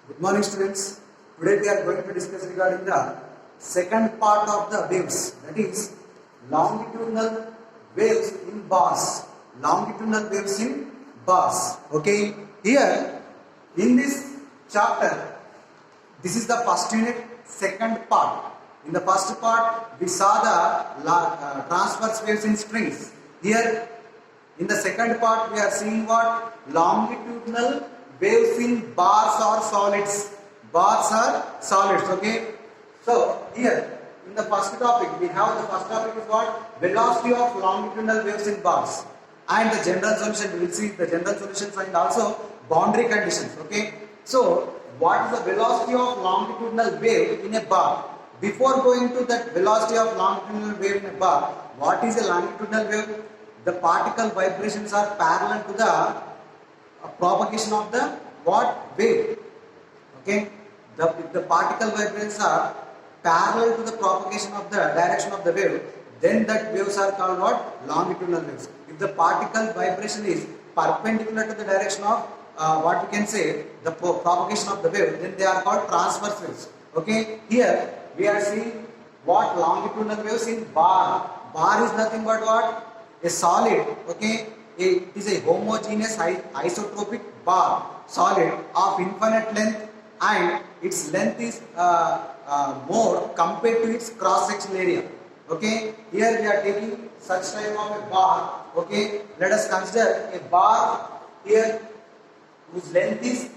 Good morning, students. Today we are going to discuss regarding the second part of the waves, that is longitudinal waves in bars. Longitudinal waves in bars. Okay. Here in this chapter, this is the first unit, second part. In the first part, we saw the transverse waves in strings. Here in the second part, we are seeing what? Longitudinal waves in bars or solids. Bars are solids, okay? So, here, in the first topic, we have the first topic is what? Velocity of longitudinal waves in bars. And the general solution, we will see the general solutions and also boundary conditions, okay? So, what is the velocity of longitudinal wave in a bar? Before going to that velocity of longitudinal wave in a bar, what is a longitudinal wave? The particle vibrations are parallel to the propagation of the what? Wave. Okay? If the particle vibrations are parallel to the propagation of the direction of the wave, then that waves are called what? Longitudinal waves. If the particle vibration is perpendicular to the direction of what we can say the propagation of the wave, then they are called transverse waves. Okay? Here we are seeing what? Longitudinal waves in bar. Bar is nothing but what? A solid, okay? It is a homogeneous isotropic bar, solid of infinite length, and its length is more compared to its cross-sectional area. Okay? Here we are taking such type of a bar. Okay? Let us consider a bar here whose length is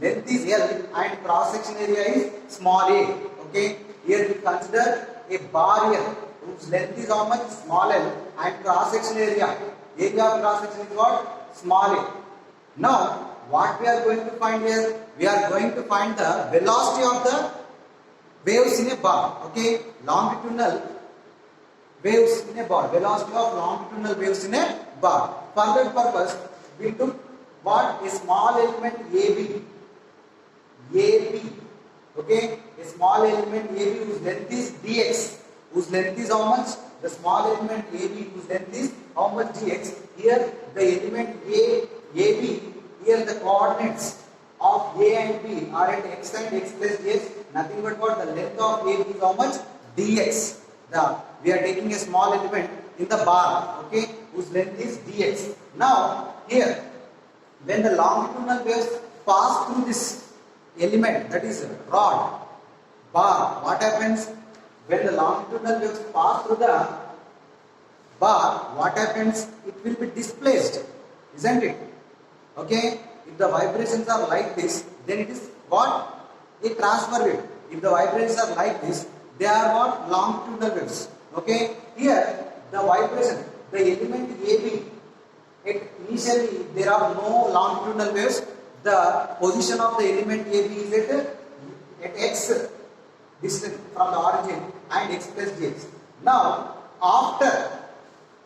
L and cross-section area is small a. Okay? Here we consider a bar here whose length is how much? Small l, and cross-section area of cross-section is what? Small a. Now, what we are going to find here? We are going to find the velocity of the waves in a bar. Okay? Longitudinal waves in a bar. Velocity of longitudinal waves in a bar. For that purpose, we took what? A small element AB. Okay? A small element AB whose length is dx. Whose length is how much? The small element AB whose length is how much? Dx. Here the element AB, here the coordinates of A and B are at x and x plus dx. Nothing but what? The length of AB is how much? Dx. We are taking a small element in the bar, okay, whose length is dx. Now here, when the longitudinal waves pass through this element, that is rod, bar, what happens? When the longitudinal waves pass through the bar, what happens? It will be displaced, isn't it? Okay? If the vibrations are like this, then it is what? A transfer wave. If the vibrations are like this, they are what? Longitudinal waves. Okay? Here, the vibration, the element AB, initially there are no longitudinal waves. The position of the element AB is at x distance from the origin and x plus dx. Now, after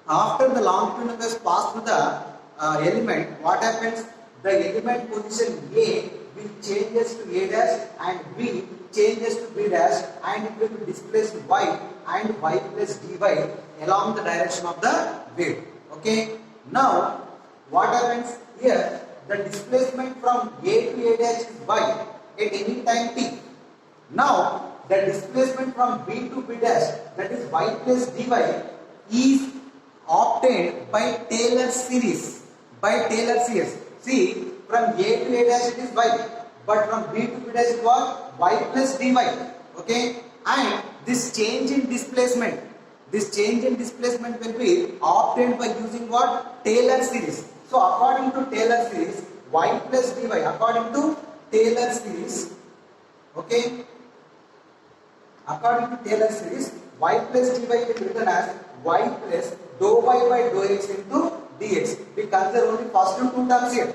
the longitudinal waves pass through the element, what happens? The element position A will changes to A dash and B changes to B dash, and it will be displaced y and y plus dy along the direction of the wave. Okay. Now, what happens here? The displacement from A to A dash is y at any time t. Now, the displacement from B to B dash, that is y plus dy, is obtained by Taylor series. See, from A to A dash it is y, but from B to B dash is what? Y plus dy. Okay? And this change in displacement will be obtained by using what? Taylor series. So, according to Taylor series, y plus dy, according to Taylor series, okay? According to Taylor series, y plus dy will be written as y plus dou y by dou x into dx. We consider only first two terms here.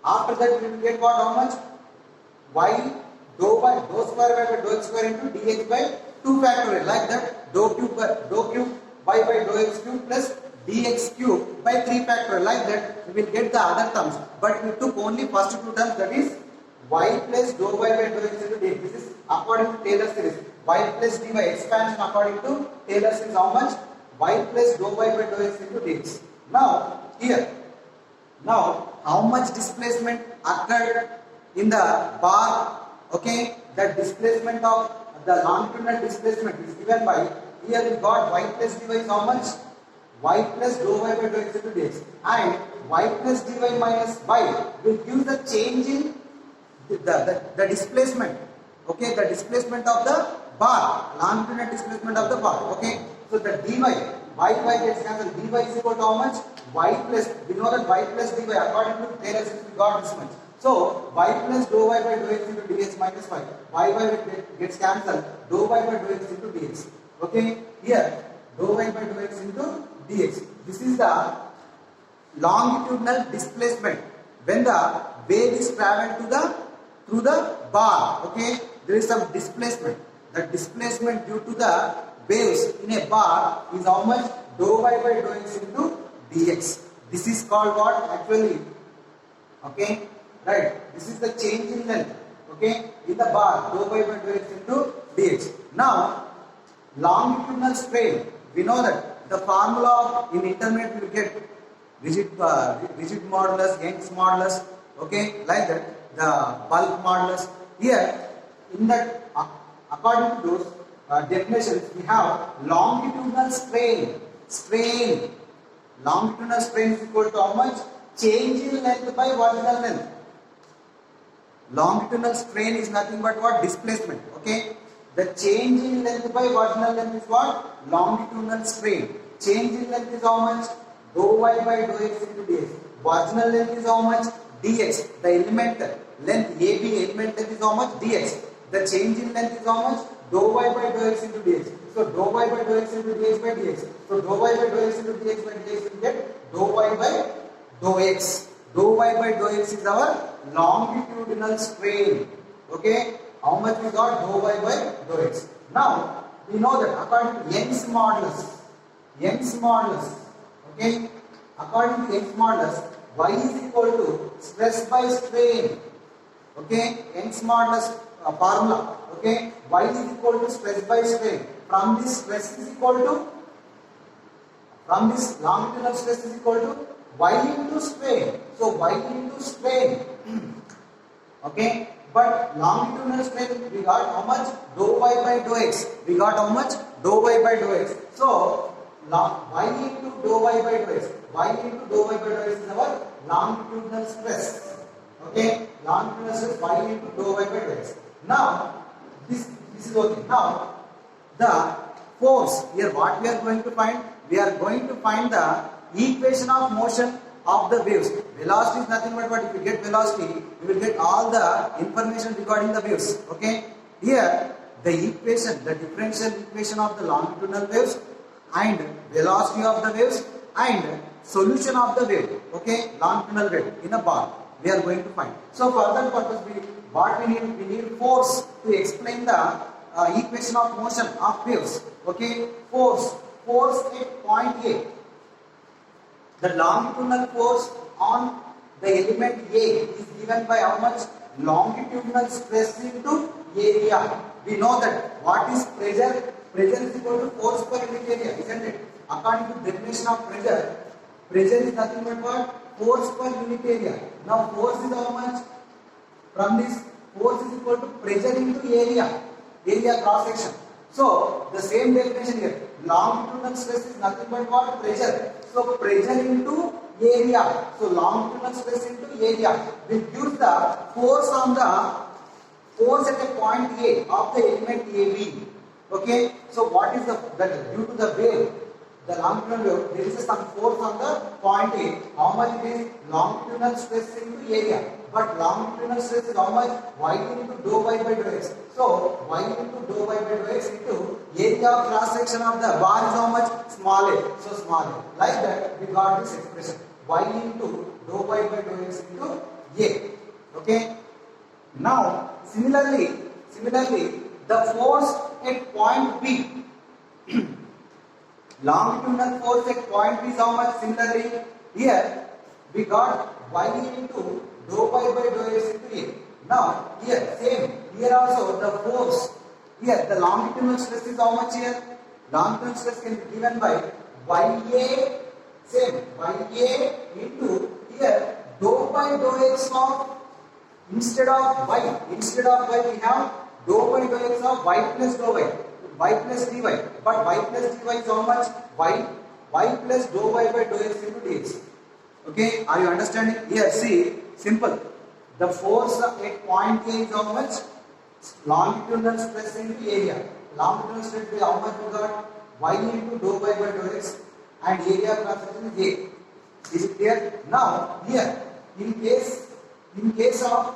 After that, we will get what? How much? Y dou square by dou x square into dx by 2 factorial. Like that, dou cube y by dou x cube plus dx cube by 3 factorial. Like that, we will get the other terms. But we took only first two terms, that is y plus dou y by dou x into dx. This is according to Taylor series. Y plus dy expansion according to Taylor series how much? Y plus dou y by dou x into dx. Now, here, how much displacement occurred in the bar, okay, the displacement of the longitudinal displacement is given by, here we got y plus dy is how much? Y plus dou y by dou x into dx, and y plus dy minus y will give the change in the displacement, okay, the displacement of the bar, longitudinal displacement of the bar, okay. So the dy, y gets cancelled, dy is equal to how much? Y plus, we know that y plus dy according to Taylor's we got this much. So y plus dou y by dou x into dx minus y gets cancelled, dou y by dou x into dx, okay. Here dou y by dou x into dx. This is the longitudinal displacement when the wave is traveled through the bar, okay. There is some displacement. The displacement due to the waves in a bar is how much? Dou y by dou x into dx. This is called what actually? Okay, right. This is the change in length, okay, in the bar, dou y by dou x into dx. Now, longitudinal strain. We know that the formula in intermediate we get rigid modulus, Young's modulus, okay, like that. The bulk modulus. Here, in that, according to those definitions, we have longitudinal strain. Longitudinal strain is equal to how much? Change in length by vertical length. Longitudinal strain is nothing but what? Displacement. Okay. The change in length by vertical length is what? Longitudinal strain. Change in length is how much? Dou y by dou x into dx. Vertical length is how much? Dx. The element length AB, element length is how much? Dx. The change in length is how much? Dou y by dou x into dx. So dou y by dou x into dx by dx. So dou y by dou x into dx by dx will get dou y by dou x. Dou y by dou x is our longitudinal strain. Okay. How much we got? Dou y by dou x. Now we know that according to Young's modulus, okay, according to Young's modulus, y is equal to stress by strain. Okay, Young's modulus formula. Okay, y is equal to stress by strain. From this stress is equal to, from this longitudinal stress is equal to y into strain. So y into strain. Okay, but longitudinal strain we got how much? Dou y by dou x. We got how much? Dou y by dou x. So y into dou y by dou x. Y into dou y by dou x is our longitudinal stress. Okay, longitudinal stress y into dou y by dou x. Now this is okay. Now the force here, what we are going to find? We are going to find the equation of motion of the waves. Velocity is nothing but what? If you get velocity, you will get all the information regarding the waves. Okay. Here the equation, the differential equation of the longitudinal waves and velocity of the waves and solution of the wave. Okay, longitudinal wave in a bar we are going to find. So for that purpose, we need force to explain the equation of motion of waves. Okay, force at point A. The longitudinal force on the element A is given by how much? Longitudinal stress into area. We know that what is pressure? Pressure is equal to force per unit area, isn't it? According to definition of pressure is nothing but what? Force per unit area. Now force is how much? From this, force is equal to pressure into area cross section. So the same definition here. Longitudinal stress is nothing but what? Pressure. So pressure into area. So longitudinal stress into area will give the force at a point A of the element AB. Okay. So what is the due to the wave, the longitudinal wave, there is some force on the point A. How much it is? Longitudinal stress into area. But longitudinal stress is how much? Y into dou y by dou x. So y into dou y by dou x into area of cross section of the bar is how much? Small a. So small a. Like that we got this expression. Y into dou y by dou x into a. Okay. Now similarly the force at point B. Longitudinal force at point B is how much? Similarly here we got y into dou y by dou x into a. Now here same, here also the force, here the longitudinal stress is how much here? Longitudinal stress can be given by ya, same ya into here dou by dou x of Instead of y we have dou by dou x of y plus dou y plus dy. But y plus dy is how much? Y plus dou y by dou x into dx. Okay, are you understanding? Here, see, simple. The force at point A is how much? Longitudinal stress into area. Longitudinal stress is how much we got? Y into dou y by dou x, and area cross section is A. Is it clear? Now, here, in case of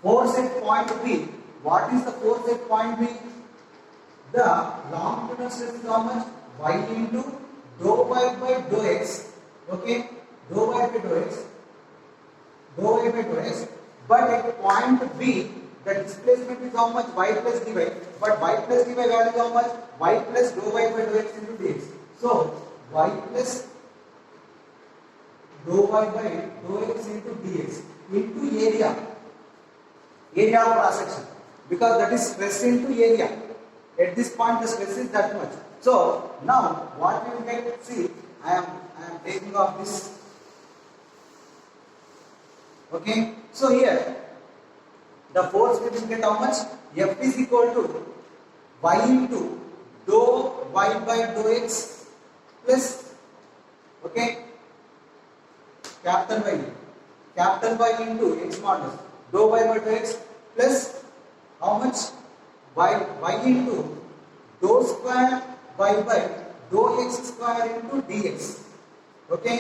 force at point B, what is the force at point B? The longitudinal stress is how much? Y into dou y by dou x. Okay, dou y by dou x. But at point B, the displacement is how much? Y plus dy. But y plus dy value is how much? Y plus dou y by dou x into dx. So, y plus dou y by dou x into dx into area of cross section, because that is stress into area. At this point, the stress is that much. So now what we will get? See, I am taking off this. Okay. So here the force we will get how much? F is equal to y into dou y by dou x plus, okay, capital Y into x modulus dou y by dou x plus how much? Y into dou square y by dou x square into dx. Okay,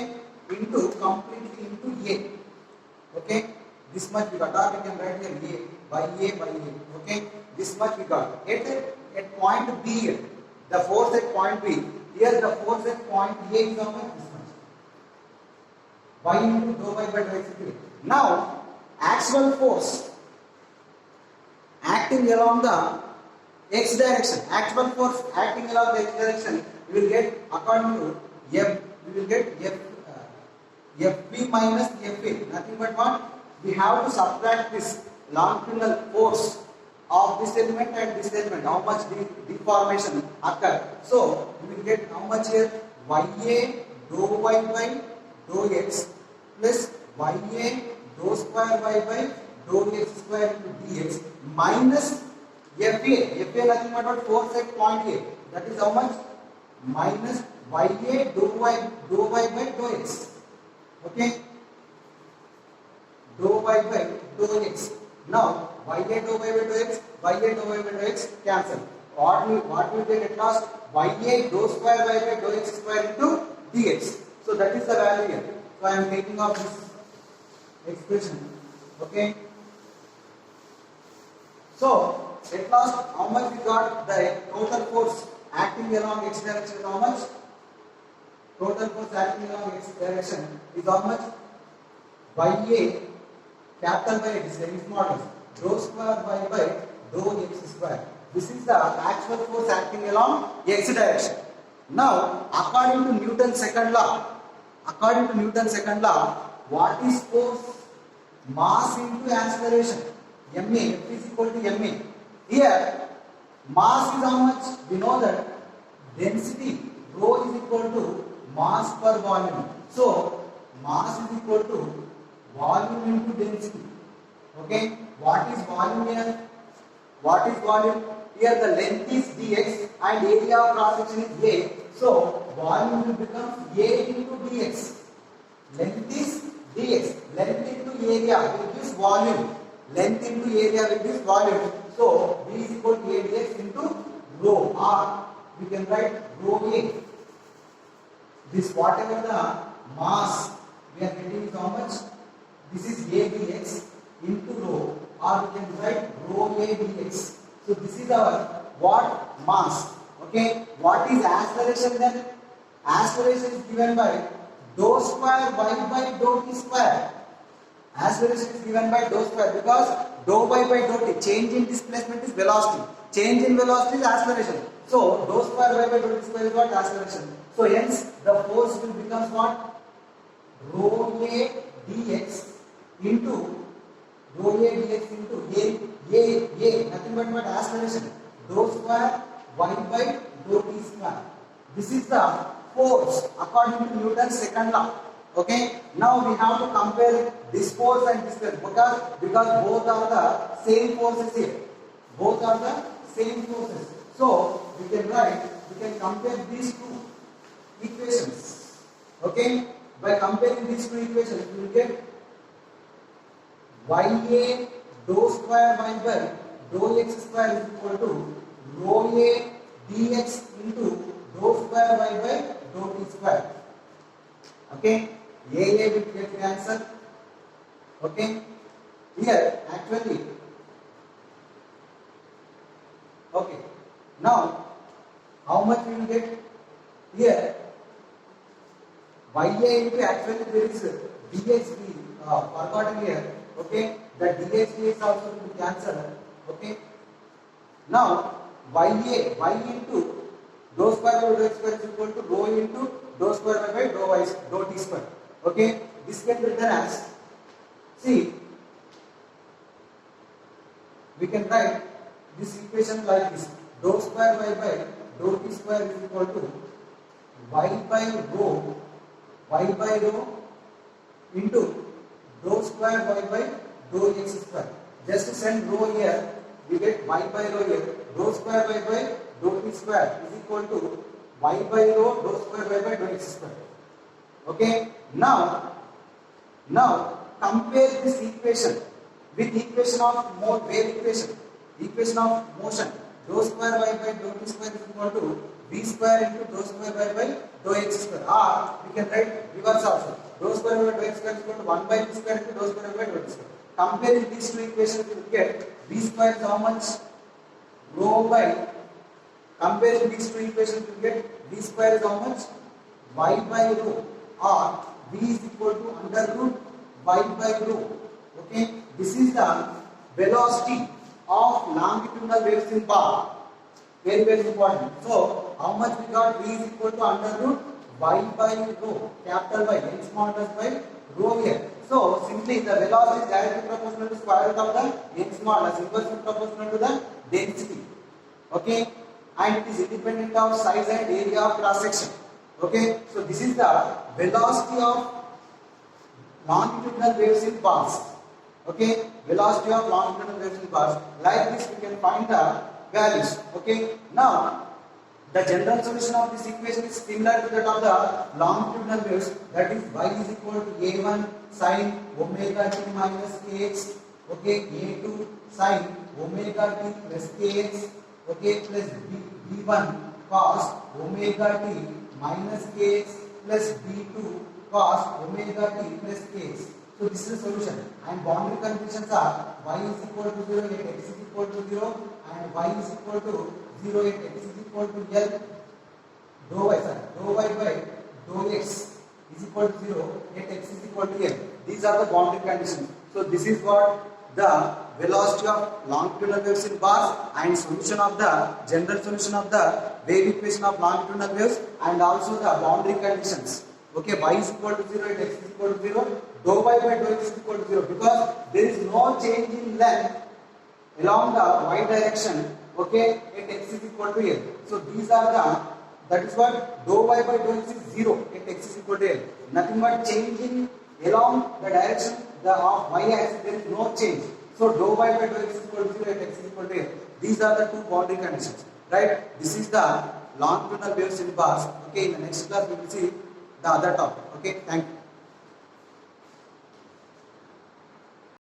into completely into A. Okay, this much we got. Or we can write here A. Okay, this much we got. At point B here, the force at point B. Here the force at point A is how much? This much. Y into dou y by dou x. Now, actual force acting along the x direction. Actual force acting along the x direction, we will get according to F. We will get Fb minus Fa. Nothing but what? We have to subtract this longitudinal force of this element and this element. How much deformation occur? So we will get how much here? Ya dou y by dou x plus Ya dou square y by dou x square into dx minus Fa. Fa nothing but what? Force at point A. That is how much? Minus Ya dou y by dou x. Okay, dou y by dou x. Now Ya dou y by dou x, Ya dou y by dou x cancel. What we get at last? Ya dou square y by dou x square into dx. So that is the value here. So I am taking off this expression. Okay. So at last, how much we got? The total force acting along x direction is how much? Total force acting along x direction is how much? Ya capital Y, this is Young's modulus, dou square y by dou x square. This is the actual force acting along x direction. Now, according to Newton's second law, what is force? Mass into acceleration. Ma, F is equal to Ma. Here, mass is how much? We know that density, rho is equal to mass per volume. So, mass is equal to volume into density. Okay, what is volume here? What is volume? Here the length is dx and area of cross section is A. So, volume will become A into dx. Length is dx. Length into area will give volume. Length into area will give volume. So, V is equal to A dx into rho, or we can write rho A. This whatever the mass we are getting is how much? This is A dx into rho, or we can write rho A dx. So this is our what? Mass. Okay. What is acceleration then? Acceleration is given by dou square y by dou t square. Acceleration is given by dou square because dou y by dou t, change in displacement is velocity. Change in velocity is acceleration. So dou square y by dou t square is what? Acceleration. So hence the force will become what? Rho A dx into rho A dx into A, nothing but what? Acceleration. Dou square y by dou t square. This is the force according to Newton's second law. Okay, now we have to compare this force and this force because both are the same forces here. Both are the same forces. So we can compare these two equations. Okay, by comparing these two equations, we will get YA dou square y by dou x square is equal to rho A dx into dou square y by dou t square. Okay, AA will get the answer. Okay, here actually, okay, now how much we will get here? YA into actually there is DHB forgotten here. Okay, the DHB is also to be cancelled. Okay, now y into dou square by dou x square is equal to rho into dou square by dou t square. Okay, this can be written as, see, we can write this equation like this: dou square y by dou t square is equal to y by rho into dou square y by dou x square. Just send rho here, we get y by rho here. Dou square y by dou t square is equal to y by rho dou square y by dou x square. Okay, now compare this equation with equation of wave equation, equation of motion. Dou square y by dou t square is equal to v square into dou square y by dou x square, or we can write reverse also. Dou square y by dou x square is equal to 1 by v square into dou square y by dou t square. Comparing these two equations, we will get v square is how much? Rho by, comparing these two equations, we will get v square is how much? Y by rho, or v is equal to under root y by rho. Okay, this is the velocity of longitudinal waves in bar. Very, very important. So, how much we got? V is equal to under root y by rho, capital Y, n small by rho here. So, simply the velocity is directly proportional to square root of the n small, inversely proportional to the density. Okay, and it is independent of size and area of cross section. Okay, so this is the velocity of longitudinal waves in bars. Okay, velocity of longitudinal waves in bars. Like this, we can find the values. Okay, now the general solution of this equation is similar to that of the longitudinal waves. That is, y is equal to a1 sin omega t minus kx. Okay, a2 sin omega t plus kx. Okay, plus b1 cos omega t minus kx plus b2 cos omega t plus kx. So this is the solution, and boundary conditions are y is equal to 0 at x is equal to 0 and y is equal to 0 at x is equal to L dou y by dou x is equal to 0 at x is equal to L. These are the boundary conditions. So this is what the velocity of longitudinal waves in bars and solution of the general solution of the wave equation of longitudinal waves, and also the boundary conditions. Okay, y is equal to 0 at x is equal to 0, dou y by dou x is equal to 0, because there is no change in length along the y direction. Okay, at x is equal to L. So these are that is what dou y by dou x is 0 at x is equal to L. Nothing but changing along the direction of y axis, there is no change. So dou y by dou x is equal to 0 at x is equal to L. These are the two boundary conditions. Right? This is the longitudinal waves in bars. Okay, in the next class we will see the other topic. Okay, thank you.